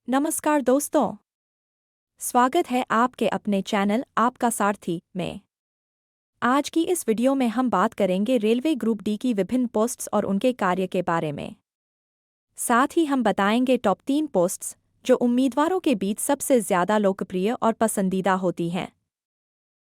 नमस्कार दोस्तों, स्वागत है आपके अपने चैनल आपका सारथी में। आज की इस वीडियो में हम बात करेंगे रेलवे ग्रुप डी की विभिन्न पोस्ट्स और उनके कार्य के बारे में। साथ ही हम बताएंगे टॉप 3 पोस्ट्स जो उम्मीदवारों के बीच सबसे ज्यादा लोकप्रिय और पसंदीदा होती हैं।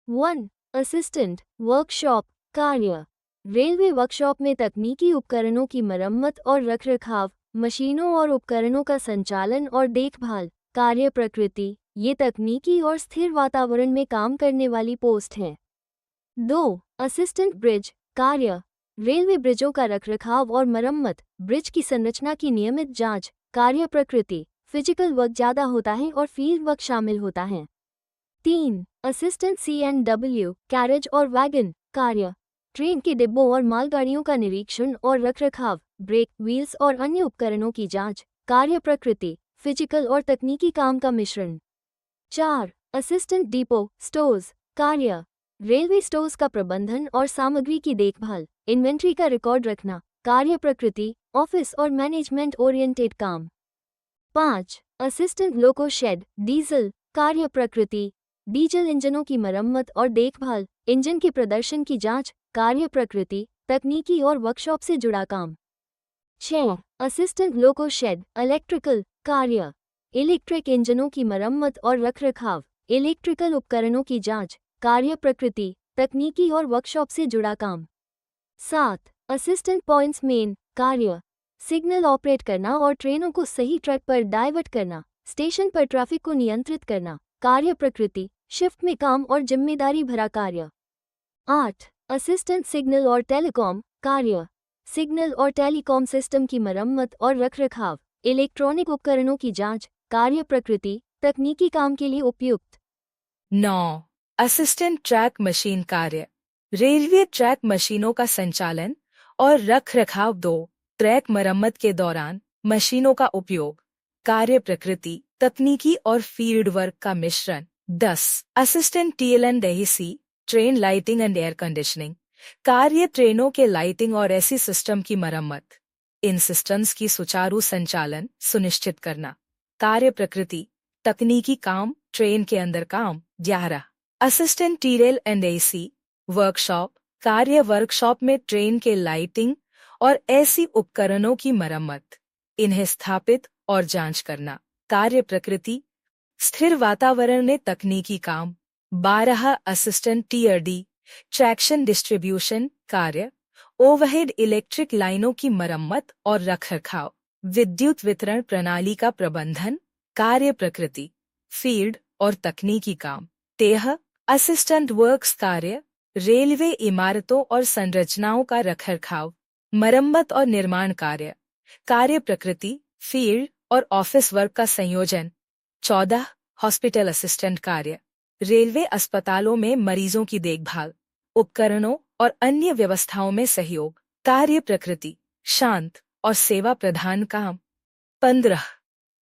1. असिस्टेंट वर्कशॉप कार्य। रेलवे वर्कशॉप में तकनीकी उपकरणों की मरम्मत और रखरखाव, मशीनों और उपकरणों का संचालन और देखभाल, कार्य प्रकृति। ये तकनीकी और स्थिर वातावरण में काम करने वाली पोस्ट है। 2. असिस्टेंट ब्रिज कार्य। रेलवे ब्रिजों का रखरखाव और मरम्मत, ब्रिज की संरचना की नियमित जांच, कार्य प्रकृति। फिजिकल वर्क ज़्यादा होता है और फील्ड वर्क शामिल होता है। 3. असिस्टेंट CNW कैरेज और वैगन कार्य। ट्रेन के डिब्बों और मालगाड़ियों का निरीक्षण और रखरखाव, ब्रेक, व्हील्स और अन्य उपकरणों की जांच, कार्य प्रकृति। फिजिकल और तकनीकी काम का मिश्रण। 4. असिस्टेंट डिपो स्टोर्स कार्य। रेलवे स्टोर्स का प्रबंधन और सामग्री की देखभाल, इन्वेंट्री का रिकॉर्ड रखना, कार्य प्रकृति। ऑफिस और मैनेजमेंट ओरिएंटेड काम। 5. असिस्टेंट लोको शेड डीजल कार्य प्रकृति। डीजल इंजनों की मरम्मत और देखभाल, इंजन के प्रदर्शन की जांच, कार्य प्रकृति। तकनीकी और वर्कशॉप से जुड़ा काम। 6. असिस्टेंट लोको शेड इलेक्ट्रिकल कार्य। इलेक्ट्रिक इंजनों की मरम्मत और रखरखाव, इलेक्ट्रिकल उपकरणों की जांच, कार्य प्रकृति। तकनीकी और वर्कशॉप से जुड़ा काम। 7. असिस्टेंट पॉइंट्स मेन कार्य। सिग्नल ऑपरेट करना और ट्रेनों को सही ट्रैक पर डाइवर्ट करना, स्टेशन पर ट्रैफिक को नियंत्रित करना, कार्य प्रकृति। शिफ्ट में काम और जिम्मेदारी भरा कार्य। 8. असिस्टेंट सिग्नल और टेलीकॉम कार्य। सिग्नल और टेलीकॉम सिस्टम की मरम्मत और रखरखाव, इलेक्ट्रॉनिक उपकरणों की जांच, कार्य प्रकृति। तकनीकी काम के लिए उपयुक्त। 9. असिस्टेंट ट्रैक मशीन कार्य। रेलवे ट्रैक मशीनों का संचालन और रखरखाव। 2. ट्रैक मरम्मत के दौरान मशीनों का उपयोग, कार्य प्रकृति। तकनीकी और फील्ड वर्क का मिश्रण। 10. Assistant TLN-AC train lighting and air conditioning कार्य। ट्रेनों के लाइटिंग और एसी सिस्टम की मरम्मत, इन सिस्टम्स की सुचारू संचालन सुनिश्चित करना, कार्य प्रकृति। तकनीकी काम, ट्रेन के अंदर काम। 11. असिस्टेंट TRAIL-AC वर्कशॉप कार्य। वर्कशॉप में ट्रेन के लाइटिंग और एसी उपकरणों की मरम्मत, इन्हें स्थापित और जांच करना, कार्य प्रकृति। स्थिर वातावरण में तकनीकी काम। 12. असिस्टेंट TRD ट्रैक्शन डिस्ट्रीब्यूशन कार्य। ओवरहेड इलेक्ट्रिक लाइनों की मरम्मत और रखरखाव, विद्युत वितरण प्रणाली का प्रबंधन, कार्य प्रकृति। फील्ड और तकनीकी काम। 13. असिस्टेंट वर्क्स कार्य। रेलवे इमारतों और संरचनाओं का रखरखाव, मरम्मत और निर्माण कार्य, कार्य प्रकृति। फील्ड और ऑफिस वर्क का संयोजन। 14. हॉस्पिटल असिस्टेंट कार्य। रेलवे अस्पतालों में मरीजों की देखभाल, उपकरणों और अन्य व्यवस्थाओं में सहयोग, कार्य प्रकृति। शांत और सेवा प्रधान काम। 15.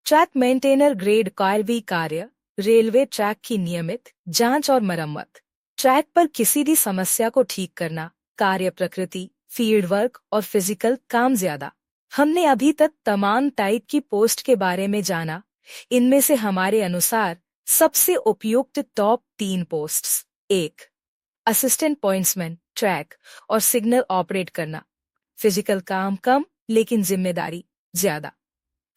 ट्रैक मेंटेनर ग्रेड कार्य कार्य। रेलवे ट्रैक की नियमित जांच और मरम्मत, ट्रैक पर किसी भी समस्या को ठीक करना, कार्य प्रकृति। फील्ड वर्क और फिजिकल काम। ज्यादा हमने अभी तक तमाम टाइप की पोस्ट के बारे में जाना। इनमें से हमारे अनुसार सबसे उपयुक्त top 3 posts. 1. Assistant pointsman track और सिग्नल ऑपरेट करना, फिजिकल काम कम लेकिन जिम्मेदारी ज्यादा,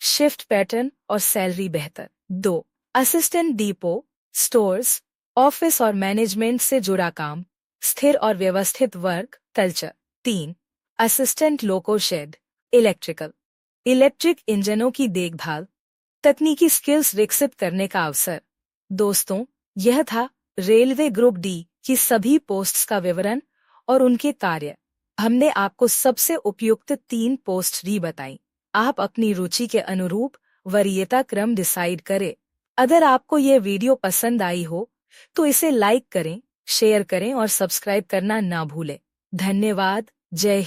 शिफ्ट पैटर्न और सैलरी बेहतर। 2. असिस्टेंट डिपो स्टोर्स ऑफिस और मैनेजमेंट से जुड़ा काम, स्थिर और व्यवस्थित work culture. 3. Assistant loco shed electric इंजनों की देखभाल, तकनीकी स्किल्स विकसित करने का अवसर। दोस्तों, यह था रेलवे ग्रुप डी की सभी पोस्ट्स का विवरण और उनके कार्य। हमने आपको सबसे उपयुक्त 3 पोस्ट भी बताई। आप अपनी रुचि के अनुरूप वरीयता क्रम डिसाइड करें। अगर आपको यह वीडियो पसंद आई हो तो इसे लाइक करें, शेयर करें और सब्सक्राइब करना ना भूलें। धन्यवाद। जय हिंद।